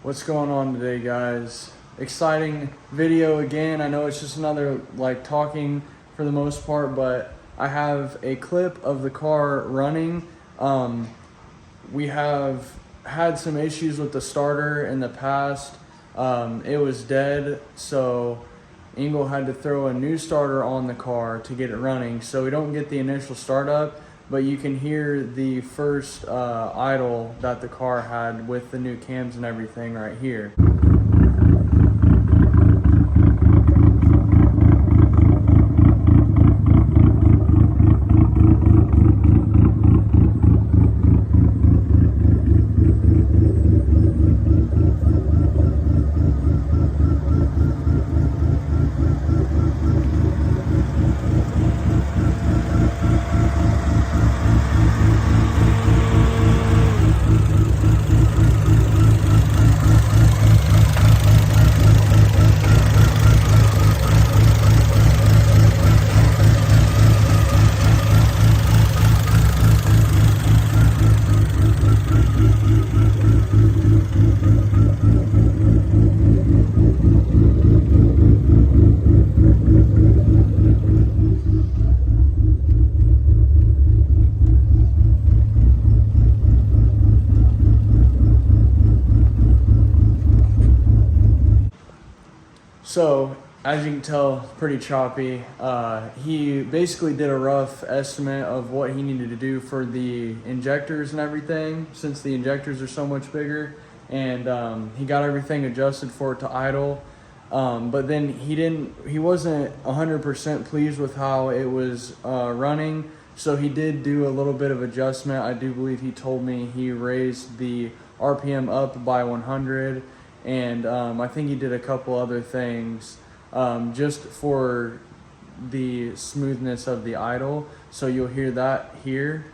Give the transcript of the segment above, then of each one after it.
What's going on today, guys? Exciting video again. I know it's just another talking for the most part, but I have a clip of the car running. We have had some issues with the starter in the past. It was dead, so Engel had to throw a new starter on the car to get it running. So we don't get the initial startup, but you can hear the first idle that the car had with the new cams and everything right here. So, as you can tell, pretty choppy. He basically did a rough estimate of what he needed to do for the injectors and everything, since the injectors are so much bigger, and he got everything adjusted for it to idle. But then he wasn't 100% pleased with how it was running, so he did do a little bit of adjustment. I do believe he told me he raised the RPM up by 100, and I think he did a couple other things just for the smoothness of the idle. So you'll hear that here.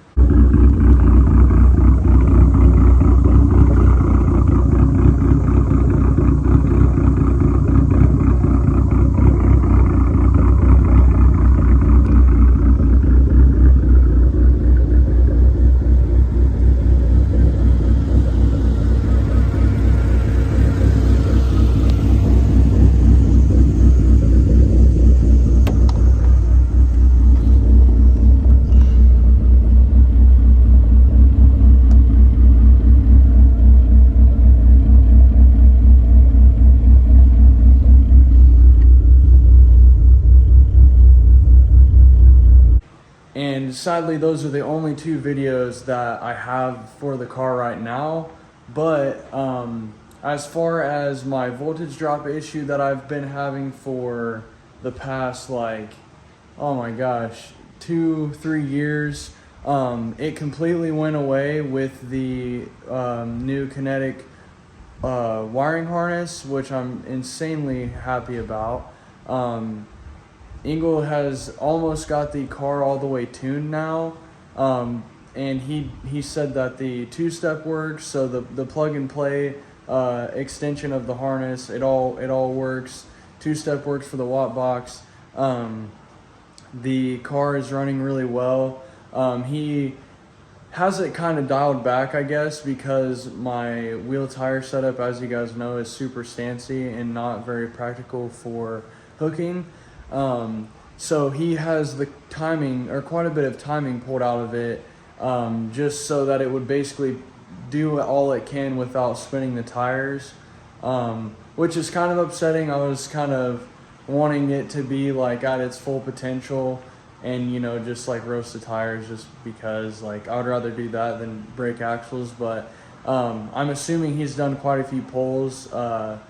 And sadly, those are the only two videos that I have for the car right now. But as far as my voltage drop issue that I've been having for the past, oh my gosh, 2-3 years, it completely went away with the new kinetic wiring harness, which I'm insanely happy about. Engel has almost got the car all the way tuned now, and he said that the two-step works, so the plug and play extension of the harness, it all works. Two-step works for the watt box. The car is running really well. He has it kind of dialed back, I guess, because my wheel tire setup, as you guys know, is super stancy and not very practical for hooking. So he has the timing, or quite a bit of timing, pulled out of it, just so that it would basically do all it can without spinning the tires, which is kind of upsetting. I was kind of wanting it to be at its full potential, and just roast the tires, just because I would rather do that than break axles. But I'm assuming he's done quite a few pulls to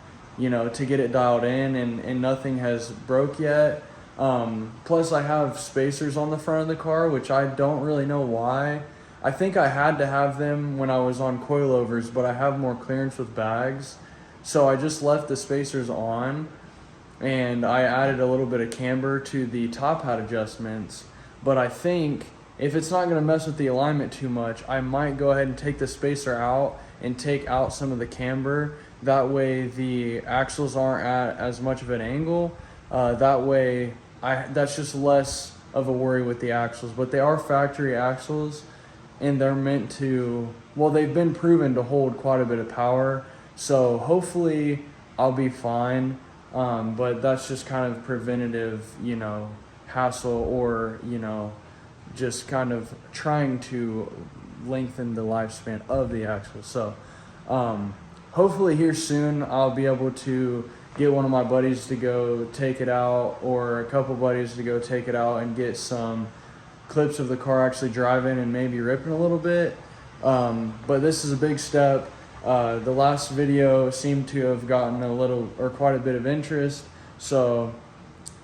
get it dialed in, and nothing has broke yet. Plus I have spacers on the front of the car, which I don't really know why. I think I had to have them when I was on coilovers, but I have more clearance with bags, so I just left the spacers on, and I added a little bit of camber to the top hat adjustments. But I think if it's not going to mess with the alignment too much, I might go ahead and take the spacer out and take out some of the camber. That way the axles aren't at as much of an angle. That way that's just less of a worry with the axles. But they are factory axles, and they're meant to, well, they've been proven to hold quite a bit of power. So hopefully I'll be fine. But that's just kind of preventative, you know, hassle, or, you know, just kind of trying to lengthen the lifespan of the axle. So hopefully here soon I'll be able to get one of my buddies to go take it out, or a couple buddies to go take it out and get some clips of the car actually driving and maybe ripping a little bit. But this is a big step. The last video seemed to have gotten a little, or quite a bit of interest. So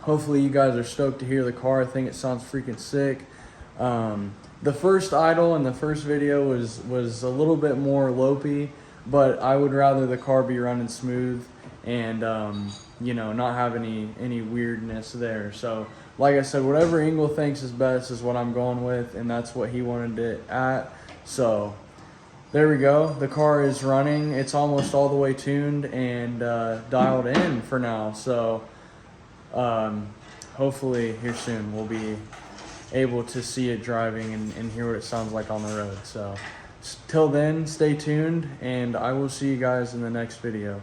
hopefully you guys are stoked to hear the car. I think it sounds freaking sick. The first idle in the first video was a little bit more lopey, but I would rather the car be running smooth and, you know, not have any weirdness there. So like I said, whatever Engel thinks is best is what I'm going with, and that's what he wanted it at. So there we go. The car is running. It's almost all the way tuned and dialed in for now. So hopefully here soon we'll be able to see it driving and hear what it sounds like on the road. So till then, stay tuned, and I will see you guys in the next video.